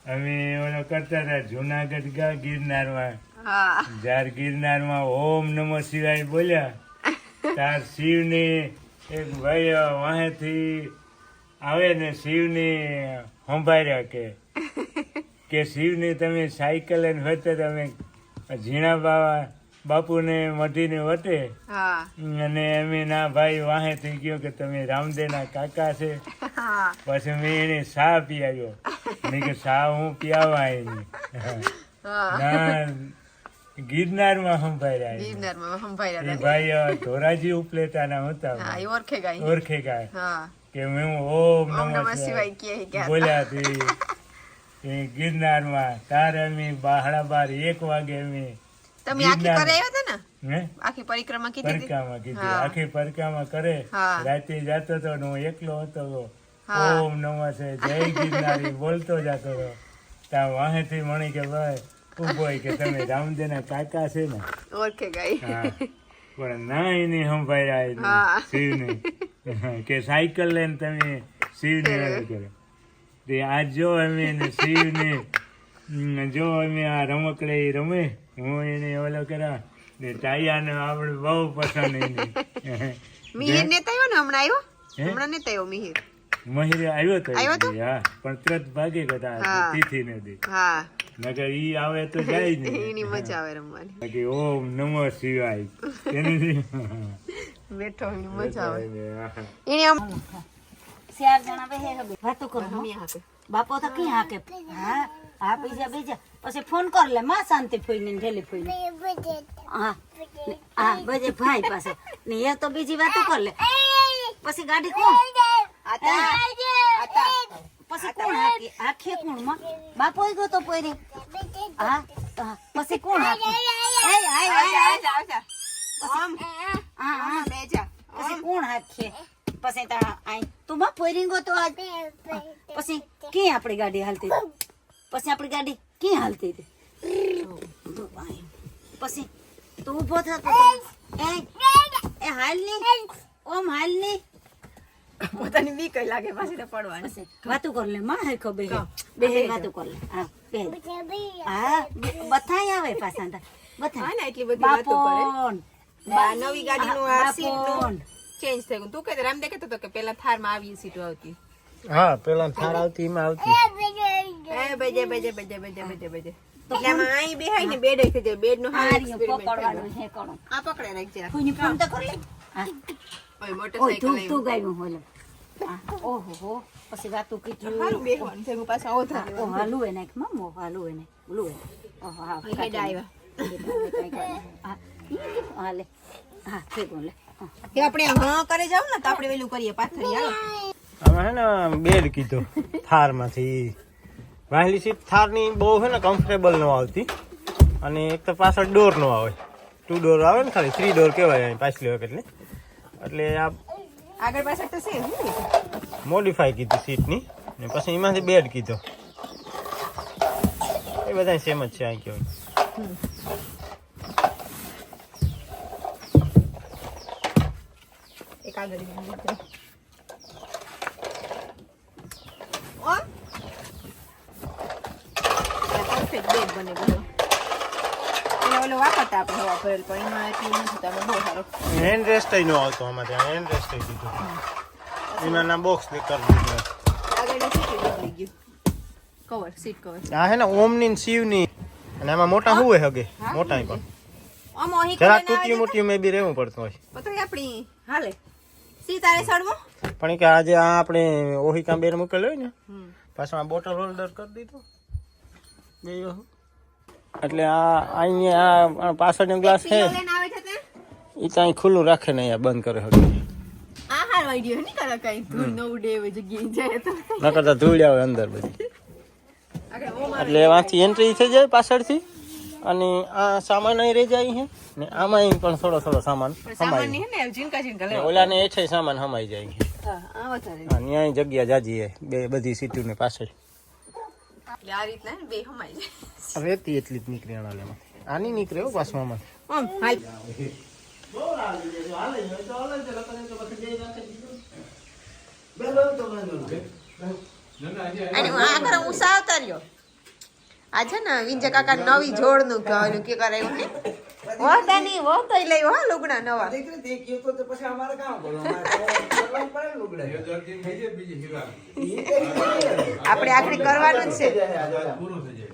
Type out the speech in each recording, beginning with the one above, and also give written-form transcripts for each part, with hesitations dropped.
અમે ઓલો કરતા હતા જુનાગઢ ગિરનારમાં. હા જ્યારે ગિરનારમાં ઓમ નમઃ શિવાય બોલ્યા તાર શિવને એક ભાઈ વાહેથી આવે ને શિવને સંભાળ્યા કે શિવને તમે સાયકલ લઈને વટે તમે ઝીણા બાપુને મઢીને વટે હા અને એમ ના ભાઈ વાહે થઈ ગયો કે તમે રામદેવના કાકા છે. હા પછી મેં એને શા પીવ્યો. મેં કે શા હું પીવા ના ગિરનારમાં સંભાળ્યા. ગિરનારમાં સંભાળ્યા એ ભાઈ ધોરાજી ઉપલેટાના હતા. હા એ ઓળખે ગાય ઓળખે ગાય હા કે હું ઓમ ઓમ નમઃ નમઃ શિવાય કે બોલ્યા તે એ ગિરનારમાં તારે અમે 1:30 વાગે અમે તમે આખી કરે આવ્યા હતા ને હે આખી પરિક્રમા કીધી હતી પરિક્રમા કીધી. હા. આખી પરિક્રમા કરે હા. રાતે જતો હતો ને હું એકલો હતો. હા. ઓમ નમઃ છે જય ગિરનારી બોલતો જતો હતો. ત્યાં વાહેથી મણી કે ભાઈ ઉભો હોય કે તમે રામદેવના કાકા છે ને. ઓળખે ગાય હા પણ ના એને સંભાળ્યા હા. શિવને કે સાયકલ લઈને તમે શિવને ઓલું કરે. તે આજ જો અમે એને શિવને જો અમે આ રમકડે રમે હું એને ઓલો કર્યા ને ટાયાને આપણે બહુ પસંદ એને. મિહિર નેતા આવ્યો ને હમણાં આવ્યો હે? હમણાં નેતા આવ્યો મિહિર મહિરે આવ્યો તો આવ્યો તો? હા પણ તરત ભાગી ગયા હા. તિથિ નદી. હા નગર ઈ આવે તો જાય જ એની નહીં. મજા આવે રમવાની કે ઓમ નમઃ શિવાય એની બેઠો એની મજા આવે હા. એને આમ 4 જણા બેહે હવે વાતો કરો હમી હાકે બાપો તો કી હાકે હા હા બીજા પછી ફોન કર લે માં શાંતિ ફોઈને ઢેલી ફોઈને હા હા બજે ભાઈ પાસે ને એ તો બીજી વાતો કર લે પછી ગાડી કોણ આતા આતા પછી કોણ હાકે આખે કોણ માં બાપો ગયો તો પોરી હા હા, પછી કોણ હાકે એ આય આય આજા આજા આમ હા હા બેજા પછી કોણ હાકે પછી તા આય તું માં પોરી ગયો તો આજ પછી કે આપણી ગાડી હાલતી પછી આપણી ગાડી ક્યાં હાલતી હતી પછી તું ઉભો થતો એ હાલ ની ઓમ હાલ ની પોતાની બી કઈ લાગે પાછી તો પડવાની પછી વાતું કર લે માં હે ખબર બે વાતું કર લે હા બે હા બથાય આવે પાછા બથાય હા ને એટલી બધી વાતો કરે બાપોન બા નવી ગાડીનું આ સીટ બાપોન ચેન્જ થઈ ગયું તું કે રામદે કહેતો હતો કે પેલા થારમાં આવી સીટો આવતી હા પેલા થાર આવતી એમાં આવતી. એ બજે એટલે આમાં અહીં બેહાય ને બેડ થઈ જાય બેડ નો હાલ આર્યો પકડવાનું છે કોણ આ પકડે રાખજે કોઈને ફોન તો કર લે હા ઓય ઓય મોટરસાઇકલ તું લઈ તું ગાયું હોલે ઓહો હો પછી વાતું કીધું હારું બેહવાનું છે હું પાછા ઓથા ઓ હાલું એ નાખ મમ્મો હાલું એને બોલું ઓહો હા હેડ આવ્યા હા લે હા ઠીક લે કે આપણે હા કરે જાવ ને તો આપણે વેલું કરીએ પાથરી હાલો આમાં હે ને બેડ કીધો થારમાંથી વાહેલી સીટ થારની બહુ છે ને કમ્ફર્ટેબલ ન આવતી અને એક તો પાછળ ડોર નો આવે 2 ડોર આવે ને ખાલી 3 ડોર કહેવાય અહીં પાછલી વખત એટલે આ આગળ પાછળ તો છે મોડિફાઈ કીધું સીટની ને પછી એમાંથી બેડ કીધો એ બધા સેમ જ છે અહીં કહેવાય. એક આગળ પરફેક્ટ બેડ બને બધો એને ઓલો વાપરતા આપણે હવા ભરેલ પણ એમાં એટલું નથી તો બહુ સારો હેન્ડ રેસ્ટ ન આવતો આમાં ત્યાં હેન્ડ રેસ્ટ દીધું એમાં ના બોક્સ દે કરી દીધું. આગળ સીટ બદલી ગયું કવર સીટ કવર આ હે ને ઓમની ને શિવની અને આમાં મોટા હોય હગે મોટા પણ આમ ઓહી જરા તૂટી મોટી મે બી રહેવું પડતું હોય પતરી આપણી હાલે સી તારે સડવો પણ કે આજે આ આપણે ઓહી કાં બેર મૂકેલ હોય ને પાછું આ બોટલ હોલ્ડર કરી દીધું બે એટલે આ અહીંયા પાછળનો ગ્લાસ છે લઈને આવે છે તે એ ત્યાં ખુલ્લું રાખે ને અહીંયા બંધ કરે હગે આ હાર વાઈડિયો ની કરા કઈ ધૂળ ન ઉડે એવી જગ્યાએ જાય તો ન કરતા ધૂળ આવે અંદર બધી આગળ ઓમ એટલે એમાંથી એન્ટ્રી થઈ જાય પાછળથી અને આ સામાન અહીં રહી જાય છે ને આમાં પણ થોડો થોડો સામાન સામાન સમાય ની હે ને ઝીણકા ઝીણકા ને લેવા ઓલાને એ છે સામાન સમાઈ જાય છે હા આ વધારે હા ન્યાય જગ્યા જાજી છે બે બધી સીટોને પાછળ એટલે આ રીતના ને બે હમાઈ જાય રેતી એટલી જ નીકળી આનાલેમાં આની નીકળે હો પાછું આમાં આમ હાલ અને આગળ ઉષા આવતા રહ્યો આ છે ને વિંજય કાકા નવી જોડનું કહેવાનું કે કરાયું ને વહતાની વહતો લઈ હો લુગડા નવા દીકરી તે કીધું તો પછી અમારે કામ કરવું અમારે કરવું પડે ને લુગડા આપણે આખરી કરવાનું જ છે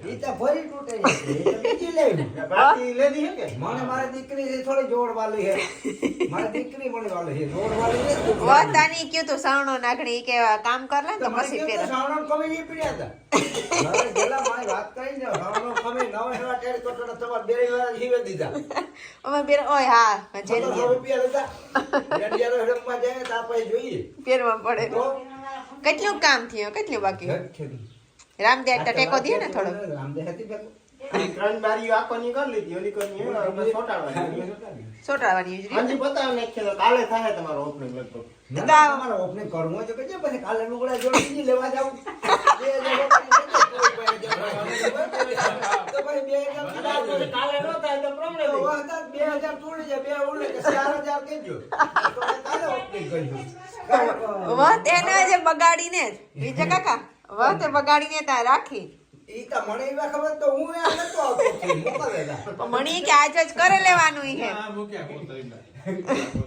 ઈ તો ભરી તૂટે છે ઈ તો બીજી લેવી બાકી લેની હે કે મને મારી દીકરી છે થોડી જોડ વાલી હે મારી દીકરી મને વાલી છે જોડ વાલી છે વહતાની કયું તો સાવણો નાખણી કે કામ કર લે તો પછી પહેરે સાવણો કમે ઈ પડ્યા હતા મારે ગેલા મારી વાત કરી ને સાવણો કમે નવા હેવા ટેડ કોટડા તમાર બે વાર જીવે દીધા અમે બેર ઓય હા જેન 100 રૂપિયા લેતા યાર હેડમાં જાય તા પછી જોઈએ પહેરવા પડે તો કેટલું કામ થયું કેટલું બાકી છે રામદેવ ટેકો દે ને થોડો રામદેવ હતી પેલું ત્રણ બારીઓ આખોની કરી લીધી ઓલી કરી છોટાડવાની સોટાવાની યોજના હાજી બતાવ નાખીએ તો કાલે થાય તમારો ઓપનિંગ લગભગ તમારે ઓપનિંગ કરવું હોય તો કહેજો પછી કાલે લુગડા જોડી બીજી લેવા જાવ 2000 કાલે નો થાય તો પ્રોબ્લેમ 2000 તોડી જાય 2 ઉડે કે 4000 કેજો તો કાલે ઓપનિંગ કરજો વહ તેને જે બગાડીને વિજય કાકા વહ તે બગાડીને ત્યાં રાખી ઈ તો મને એવા ખબર તો હું આ નતો આવતો કે મોકલેલા પણ મણી કે આજ જ કરે લેવાનું ઈ હે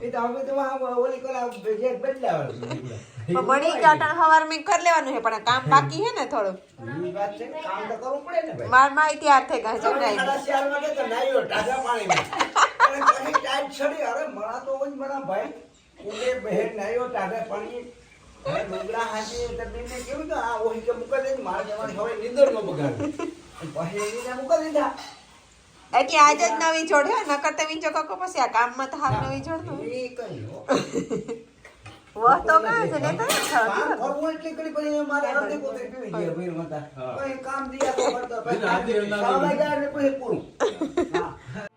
ઈ તો હવે તો ઓલી કોલા જે બદલાવાનું પણ મણી કે અટાણ હવાર મેં કરી લેવાનું હે પણ આ કામ બાકી હે ને થોડું ઈ વાત છે કામ તો કરવું પડે ને ભાઈ માર માં તૈયાર થઈ ગયા જગાઈ ખાડા શિયાળ માટે તો નાયો ટાઢા પાણીમાં પણ કઈ ટાઈટ છડી અરે મણા તો જ મણા ભાઈ ઉગે બહેર નાયો ટાઢા પાણી હવે લુગડા હાજી તબીને કેવું તો આ ઓહી કે મુકા દે માર જવાની હવે નીંદરમાં બગાડ પછી એને મુકા દીધા એટલે આજ જ નવી જોડ હે નકર તો વિંચો કાકો પછી આ કામમાં તો હાલ નવી જોડ નું ઈ કઈ હો વહ તો કાં છે લેતા ને કામ કરવું એટલે કરી પછી મારે અડધે પોતે પીવી ગયા ભઈર માતા પછી કામ દિયા તો કરતો પછી સાવા જાય ને પછી પૂરું હા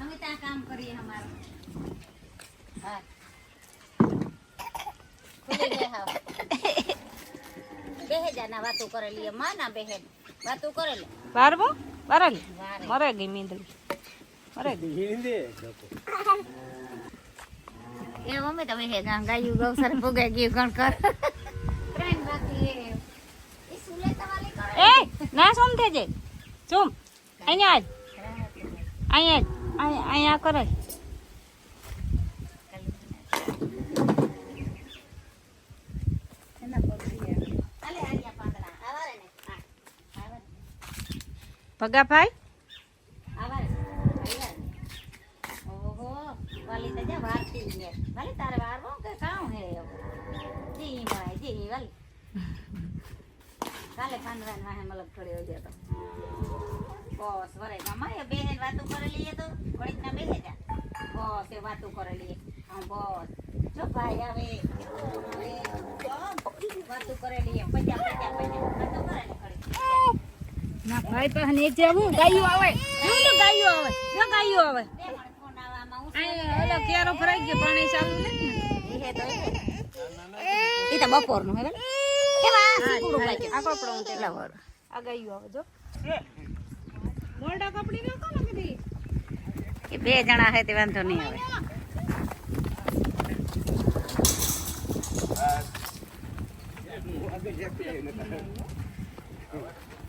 અમે ત્યાં કામ કરીએ અમારું હા ખુલે ગયા હાવ બેહે જાના વાતો કરેલી માં ના બેહે વાતો કરેલી બારબો બારલી વારે મરે ગઈ મીંદડી મરે ગઈ એ મમ્મી તમે હે ગાયું ગૌસર પોગે ગયું ગણ કર ટ્રેન બાકી એ સુલે તમારી કરે એ ના સોમ થે જે સોમ અહીંયા જ અહીંયા કરે અલે આયા પાંદડા આવારે ને હા આવારે ભગાભાઈ આવારે ઓહો વાલી તો જા વારતી ને વાલી તારે વારવો કે કામ હે જી ભાઈ જી વાલી કાલે પાંદડા ને વાહે મલક થોડી હોય તો બસ વરે મામા બેહેન વાતો કરેલી એ તો ઘડીક ના બેહે જા બસ એ વાતો કરેલી હા બસ જો ભાઈ આવે વાતો કરેલી પજા વાતો કરેલી ઘડીક ના ભાઈ પાસે એક જેવું ગાયું આવે જો ગાયું આવે જો ગાયું આવે ફોન આવવામાં હું ઓલો કેરો ભરાઈ ગયો પાણી ચાલુ ને એ તો એ તો બપોરનું હે કેવા સીકુડું લાગે આ કપડો હું કેટલા વાર આ ગાયું આવે જો મોરડા કપડી નો કોને કીધી એ બે જણા હે તે વાંધો નહીં આવે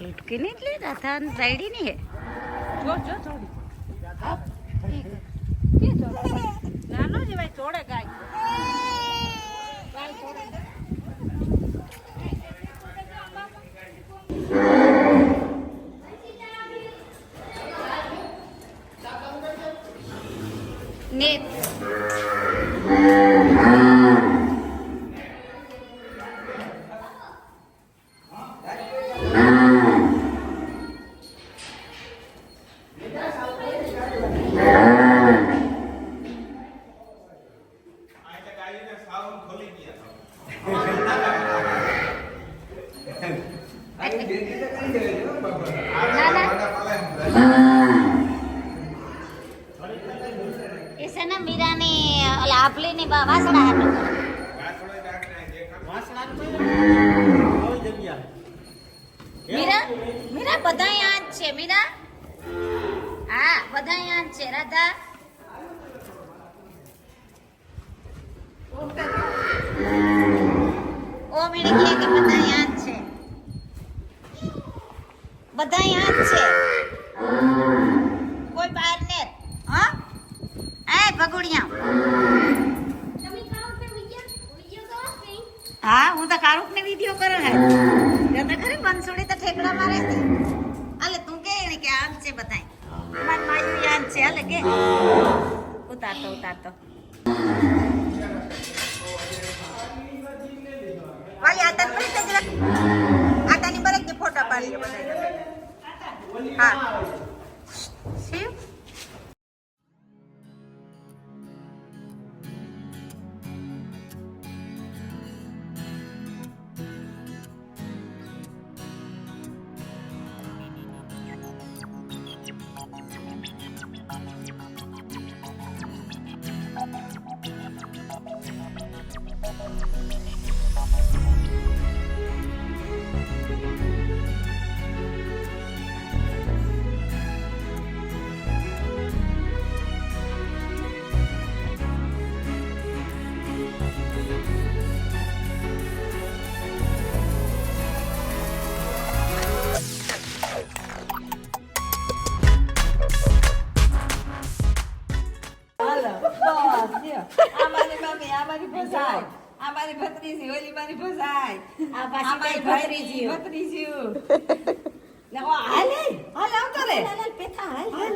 લટકી નહીં એટલે રાધા સાઈડી નહીં હે જો જો થોડી નાનો જ ભાઈ થોડે ગાય ગાય થોડે નેટ એ છે ને મીરાને ઓલા આપલીની વાસણા હાટું કરે. મીરા મીરા બધા અહીંયા જ છે મીરા. હા બધા અહીંયા જ છે રાધા. ઓ મીણી કહે કે બધા અહીંયા જ છે. બધા અહીંયા જ છે. કોઈ બહાર ને હા એ ભગુડિયા. હા હું તો કારુક ને વિડિયો કરો હે તો ખરી બંસુડી તો ઠેકડા મારે છે. આલે તું કે ને કે આમ છે બધાય માર માયું યાદ છે આલે કે ઉતારતો ભાઈ આતન પર તે જરા આતાની પર એક ફોટો પાડી બધાય. હા શિવ અમારી ભત્રીજી ઓલી મારી ભસાય આ પાછી મારી ભત્રીજી. ભત્રીજી હાલે હાલ આવતો રે પેથા હાલ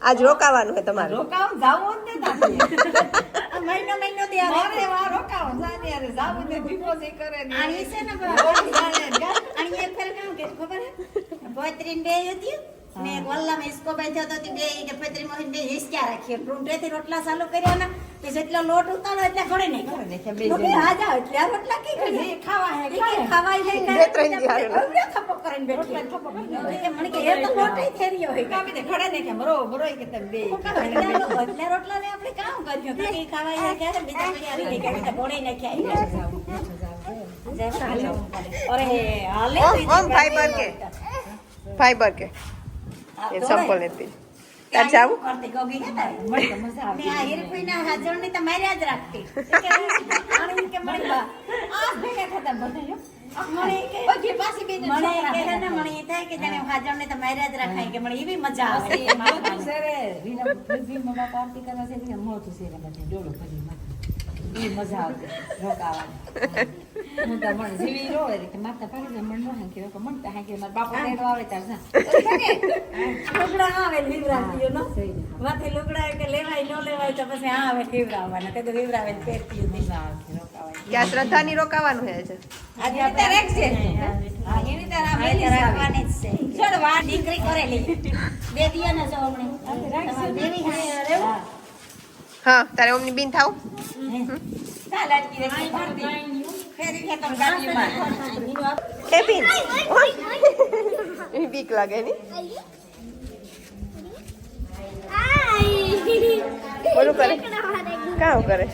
આજ રોકાવાનું છે તમારે. રોકાવ જાવું જ નહીં મહિનો દે મારે વા રોકાવ જાને અરે જાવું ને ડિપોઝિટ કરે ને આની છે ને આની એક ફેર કામ કે ખબર હે પોતરીન બે હતી ને વલ્લામાં હિસકો બેઠો તો તે બે કે પોતરી મોહીન બે હિસક્યા રાખી રૂંઢેથી રોટલા ચાલુ કર્યા ને તે જેટલો લોટ ઉતારો એટલે ઘડે નહીં કરે હા જા એટલે આ રોટલા કી કરે ખાવા હે ખાવાય હે બે ત્રણ દી હારે અમને થપ્પો કરીને બેઠી થપ્પો કરીને મને કે એ તો લોટ થઈ રહ્યો હે કામી ને ઘડે ને કે મરો કે તમે બે એટલે રોટલા ને આપણે કામ કર્યું કે ખાવાય હે કે બીજા કોઈ આવી નહીં કે ઘોડે નાખ્યા અરે હાલે ઓમ ફાઈબર કે એ સંપલ નથી. તાર જાવું કરતી ગોગી કે તારી મજા આવે ને આ હીરપુઈના હાજરણી તો માર્યા જ રાખતી કે કે મળી આ ભેગા થતા બધા મને કે પછી પાછી બે મને કે ને મને થાય કે જાણે હાજરને તો માર્યા જ રાખાય કે મને એવી મજા આવે એ મારું છે રે વિના બધી મમ્મા પાર્ટી કરવા છે કે મોટું છે ને બધે ડોળો ભરી માં એ મજા આવે રોકાવાની હું તો મને જીવી રો રે કે માતા પાડી ને મન નો હાંકે કે મન તો હાંકે મારા બાપા તેડો આવે તાર ના લુગડા આવે લીવરાતીઓ નો માથે લુગડા કે લેવાય ન લેવાય તો પછી આ આવે લીવરાવાના તે તો લીવરાવે પહેરતી મજા આવે રોકાવાની. કે આ શ્રદ્ધાની રોકાવાનું છે આજે. આજે આપણે રેક છે હા એની તાર આ મેલી રાખવાની જ છે ચડ વા દીકરી કરેલી દેવીઓ ને જો હમણે દેવી હે હા તારે ઓમની બીન થાવ. કા લાડકી રે ફરતી ફેરી કે તો ગાડીમાં એ બીન એ બીક લાગે ની બોલું કરે કામ કરે